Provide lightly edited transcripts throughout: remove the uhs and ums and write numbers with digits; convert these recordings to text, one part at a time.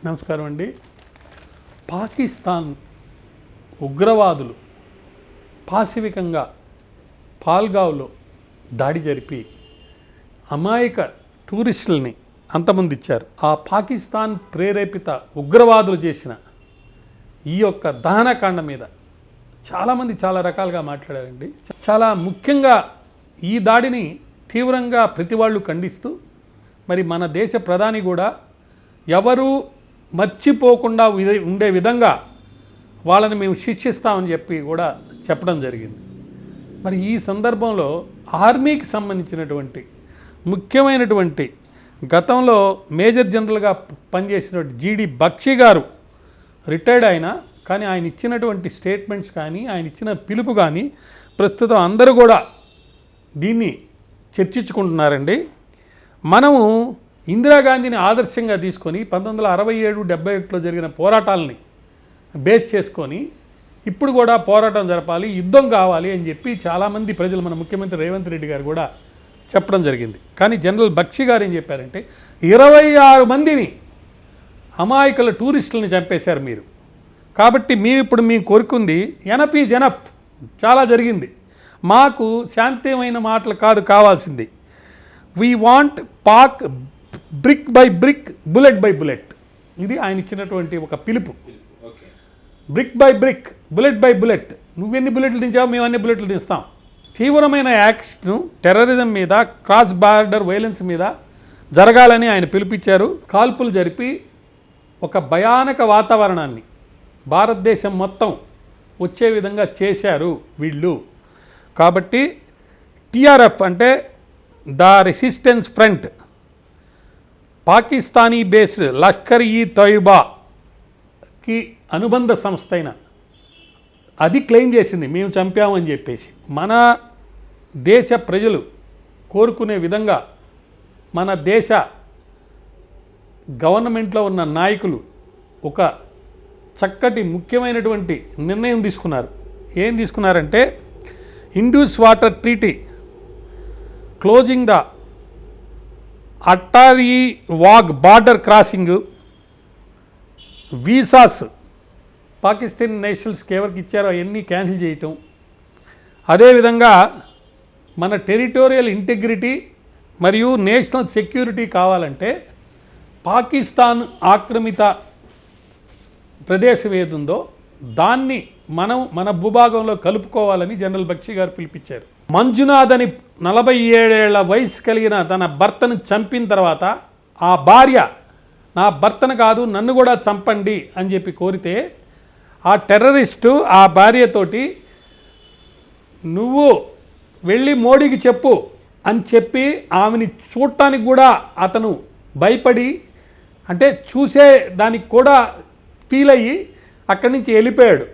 నమస్కారం అండి. పాకిస్తాన్ ఉగ్రవాదులు పాశవికంగా పాల్గావ్లో దాడి జరిపి అమాయక టూరిస్టులని అంతమందించారు. ఆ పాకిస్తాన్ ప్రేరేపిత ఉగ్రవాదులు చేసిన ఈ యొక్క దహనకాండ మీద చాలామంది చాలా రకాలుగా మాట్లాడారండి. చాలా ముఖ్యంగా ఈ దాడిని తీవ్రంగా ప్రతి వాళ్ళు ఖండిస్తూ మరి మన దేశ ప్రధాని కూడా ఎవరు మర్చిపోకుండా ఉండే విధంగా వాళ్ళని మేము శిక్షిస్తామని చెప్పి కూడా చెప్పడం జరిగింది. మరి ఈ సందర్భంలో ఆర్మీకి సంబంధించినటువంటి ముఖ్యమైనటువంటి గతంలో మేజర్ జనరల్గా పనిచేసినటువంటి జీడి బక్షి గారు రిటైర్డ్ అయినా కానీ ఆయన ఇచ్చినటువంటి స్టేట్మెంట్స్ కానీ ఆయన ఇచ్చిన పిలుపు కానీ ప్రస్తుతం అందరూ కూడా దీన్ని చర్చించుకుంటున్నారండి. మనము ఇందిరాగాంధీని ఆదర్శంగా తీసుకొని 1967-71లో జరిగిన పోరాటాలని బేస్ చేసుకొని ఇప్పుడు కూడా పోరాటం జరపాలి, యుద్ధం కావాలి అని చెప్పి చాలామంది ప్రజలు మన ముఖ్యమంత్రి రేవంత్ రెడ్డి గారు కూడా చెప్పడం జరిగింది. కానీ జనరల్ బక్షి గారు ఏం చెప్పారంటే 26 మందిని అమాయకుల టూరిస్టులని చంపేశారు మీరు, కాబట్టి ఇప్పుడు మేము కోరుకుంది ఎనఫ్ ఈజ్ ఎనఫ్, చాలా జరిగింది, మాకు శాంతిమైన మాటలు కాదు కావాల్సింది, we want Pak brick by brick, bullet by bullet. ఇది ఆయన ఇచ్చినటువంటి ఒక పిలుపు. Brick by brick, bullet by bullet, నువ్వెన్ని బుల్లెట్లు దించావు మేము అన్ని బుల్లెట్లు దిస్తాం. తీవ్రమైన యాక్షన్ టెర్రరిజం మీద, క్రాస్ బార్డర్ వైలెన్స్ మీద జరగాలని ఆయన పిలుపిచ్చారు. కాల్పులు జరిపి ఒక భయానక వాతావరణాన్ని భారతదేశం మొత్తం వచ్చే విధంగా చేశారు వీళ్ళు. కాబట్టి టీఆర్ఎఫ్ అంటే the resistance front, Pakistani based Lashkar ఈ తోయిబాకి అనుబంధ సంస్థ అయిన అది క్లెయిమ్ చేసింది మేము చంపామని చెప్పేసి. మన దేశ ప్రజలు కోరుకునే విధంగా మన దేశ గవర్నమెంట్లో ఉన్న నాయకులు ఒక చక్కటి ముఖ్యమైనటువంటి నిర్ణయం తీసుకున్నారు. ఏం తీసుకున్నారంటే Indus water treaty, closing the Attari Wagah border crossing, visas Pakistan నేషనల్స్కి ఎవరికి ఇచ్చారో అవన్నీ క్యాన్సిల్ చేయటం, అదేవిధంగా మన టెరిటోరియల్ ఇంటిగ్రిటీ మరియు నేషనల్ సెక్యూరిటీ కావాలంటే పాకిస్తాన్ ఆక్రమిత ప్రదేశం ఏదుందో దాన్ని మనం మన భూభాగంలో కలుపుకోవాలని జనరల్ బక్షి గారు పిలిపించారు. మంజునాథ్ అని 47 ఏళ్ల వయసు కలిగిన తన భర్తను చంపిన తర్వాత ఆ భార్య నా భర్తను కాదు నన్ను కూడా చంపండి అని చెప్పి కోరితే ఆ టెర్రరిస్టు ఆ భార్యతోటి నువ్వు వెళ్ళి మోడీకి చెప్పు అని చెప్పి ఆమెని చూడటానికి కూడా అతను భయపడి, అంటే చూసే దానికి కూడా ఫీల్ అయ్యి అక్కడి నుంచి వెళ్ళిపోయాడు.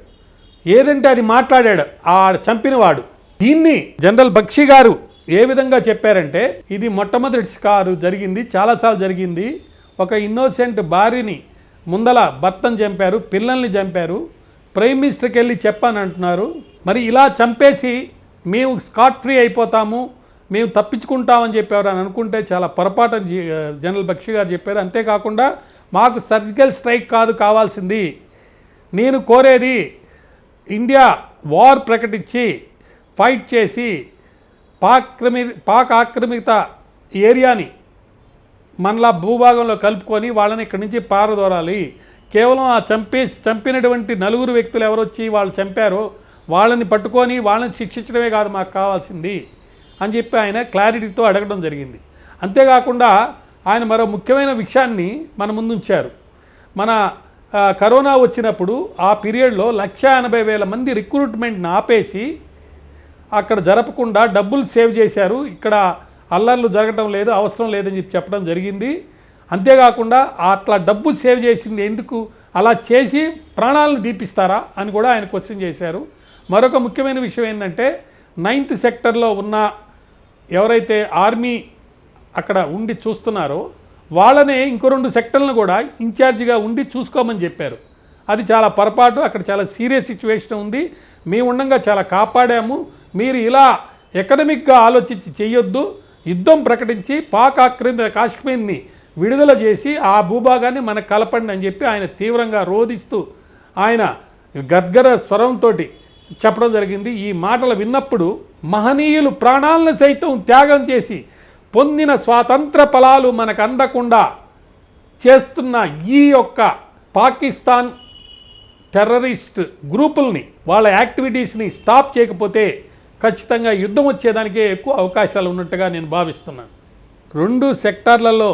ఏదంటే అది మాట్లాడాడు ఆ చంపినవాడు. దీన్ని జనరల్ బక్షి గారు ఏ విధంగా చెప్పారంటే ఇది మొట్టమొదటిసారి జరిగింది, చాలాసార్లు జరిగింది. ఒక ఇన్నోసెంట్ భార్యని ముందల భర్తను చంపారు, పిల్లల్ని చంపారు, ప్రైమ్ మినిస్టర్కి వెళ్ళి చెప్పని అంటున్నారు. మరి ఇలా చంపేసి మేము స్కాట్ ఫ్రీ అయిపోతాము, మేము తప్పించుకుంటామని చెప్పారు అని అనుకుంటే చాలా పొరపాటు జనరల్ బక్షి గారు చెప్పారు. అంతేకాకుండా మాకు సర్జికల్ స్ట్రైక్ కాదు కావాల్సింది, నేను కోరేది ఇండియా వార్ ప్రకటించి ఫైట్ చేసి పాక్ ఆక్రమిత ఏరియాని మనలా భూభాగంలో కలుపుకొని వాళ్ళని ఇక్కడి నుంచి పారదోరాలి. కేవలం ఆ చంపినటువంటి 4 వ్యక్తులు ఎవరొచ్చి వాళ్ళు చంపారో వాళ్ళని పట్టుకొని వాళ్ళని శిక్షించడమే కాదు మాకు కావాల్సింది అని చెప్పి ఆయన క్లారిటీతో అడగడం జరిగింది. అంతేకాకుండా ఆయన మరో ముఖ్యమైన విషయాన్ని మన ముందుంచారు. మన కరోనా వచ్చినప్పుడు ఆ పీరియడ్లో 1,80,000 మంది రిక్రూట్మెంట్ని ఆపేసి అక్కడ జరపకుండా డబ్బులు సేవ్ చేశారు, ఇక్కడ అల్లర్లు జరగటం లేదు, అవసరం లేదని చెప్పి చెప్పడం జరిగింది. అంతేకాకుండా అట్లా డబ్బు సేవ్ చేసింది ఎందుకు, అలా చేసి ప్రాణాలను దీపిస్తారా అని కూడా ఆయన క్వశ్చన్ చేశారు. మరొక ముఖ్యమైన విషయం ఏంటంటే 9th సెక్టర్లో ఉన్న ఎవరైతే ఆర్మీ అక్కడ ఉండి చూస్తున్నారో వాళ్ళనే ఇంకో 2 సెక్టర్లను కూడా ఇన్ఛార్జిగా ఉండి చూసుకోమని చెప్పారు. అది చాలా పొరపాటు, అక్కడ చాలా సీరియస్ సిచ్యువేషన్ ఉంది, మేము ఉండగా చాలా కాపాడాము, మీరు ఇలా ఎకనమిక్గా ఆలోచించి చేయొద్దు, యుద్ధం ప్రకటించి పాక్ ఆక్రమిత కాశ్మీర్ని విడుదల చేసి ఆ భూభాగాన్ని మనకు కలపండి అని చెప్పి ఆయన తీవ్రంగా రోధిస్తూ ఆయన గద్గద స్వరంతో చెప్పడం జరిగింది. ఈ మాటలు విన్నప్పుడు మహనీయులు ప్రాణాలను సైతం త్యాగం చేసి పొందిన స్వాతంత్ర ఫలాలు మనకు అందకుండా చేస్తున్న ఈ యొక్క పాకిస్తాన్ టెర్రరిస్ట్ గ్రూపుల్ని వాళ్ళ యాక్టివిటీస్ని స్టాప్ చేయకపోతే ఖచ్చితంగా యుద్ధం వచ్చేదానికే ఎక్కువ అవకాశాలు ఉన్నట్టుగా నేను భావిస్తున్నాను. 2 సెక్టార్లలో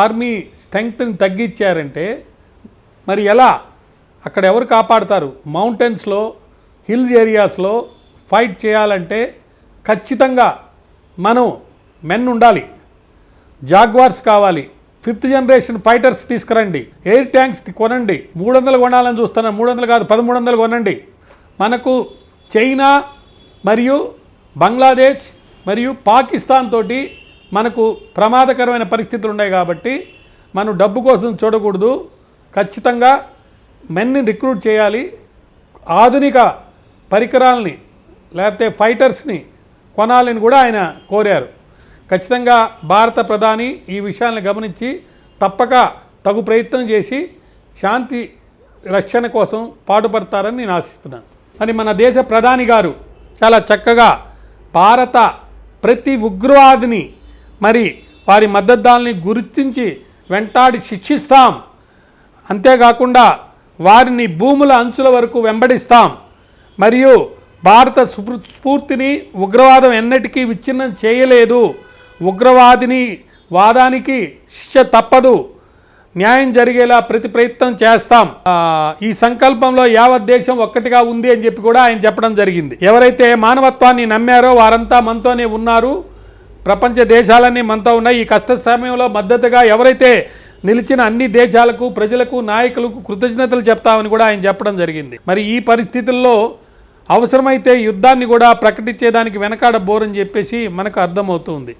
ఆర్మీ స్ట్రెంగ్త్ని తగ్గించారంటే మరి ఎలా అక్కడ ఎవరు కాపాడతారు? మౌంటైన్స్లో హిల్స్ ఏరియాస్లో ఫైట్ చేయాలంటే ఖచ్చితంగా మనం మెన్ ఉండాలి, జాగ్వార్స్ కావాలి, 5th జనరేషన్ ఫైటర్స్ తీసుకురండి, ఎయిర్ ట్యాంక్స్ కొనండి. 300 కొనాలని చూస్తున్నాం, 300 కాదు 1300 కొనండి. మనకు చైనా మరియు బంగ్లాదేశ్ మరియు పాకిస్తాన్ తోటి మనకు ప్రమాదకరమైన పరిస్థితులు ఉన్నాయి కాబట్టి మనం డబ్బు కోసం చూడకూడదు, ఖచ్చితంగా మెన్ని రిక్రూట్ చేయాలి, ఆధునిక పరికరాలని లేకపోతే ఫైటర్స్ని కొనాలని కూడా ఆయన కోరారు. ఖచ్చితంగా భారత ప్రధాని ఈ విషయాలను గమనించి తప్పక తగు ప్రయత్నం చేసి శాంతి రక్షణ కోసం పాటుపడతారని నేను ఆశిస్తున్నాను. అని మన దేశ ప్రధాని గారు చాలా చక్కగా భారత ప్రతి ఉగ్రవాదిని మరి వారి మద్దతుదారుల్ని గుర్తించి వెంటాడి శిక్షిస్తాం, అంతేకాకుండా వారిని భూముల అంచుల వరకు వెంబడిస్తాం, మరియు భారత స్ఫూర్తిని ఉగ్రవాదం ఎన్నటికీ విచ్ఛిన్నం చేయలేదు, ఉగ్రవాదిని వాదానికి శిక్ష తప్పదు, న్యాయం జరిగేలా ప్రతి ప్రయత్నం చేస్తాం, ఈ సంకల్పంలో యావత్ దేశం ఒక్కటిగా ఉంది అని చెప్పి కూడా ఆయన చెప్పడం జరిగింది. ఎవరైతే మానవత్వాన్ని నమ్మారో వారంతా మనతోనే ఉన్నారు, ప్రపంచ దేశాలన్నీ మనతో ఉన్నాయి. ఈ కష్ట సమయంలో మద్దతుగా ఎవరైతే నిలిచిన అన్ని దేశాలకు, ప్రజలకు, నాయకులకు కృతజ్ఞతలు చెప్తామని కూడా ఆయన చెప్పడం జరిగింది. మరి ఈ పరిస్థితుల్లో అవసరమైతే యుద్ధాన్ని కూడా ప్రకటించేదానికి వెనకాడబోరని చెప్పేసి మనకు అర్థమవుతుంది.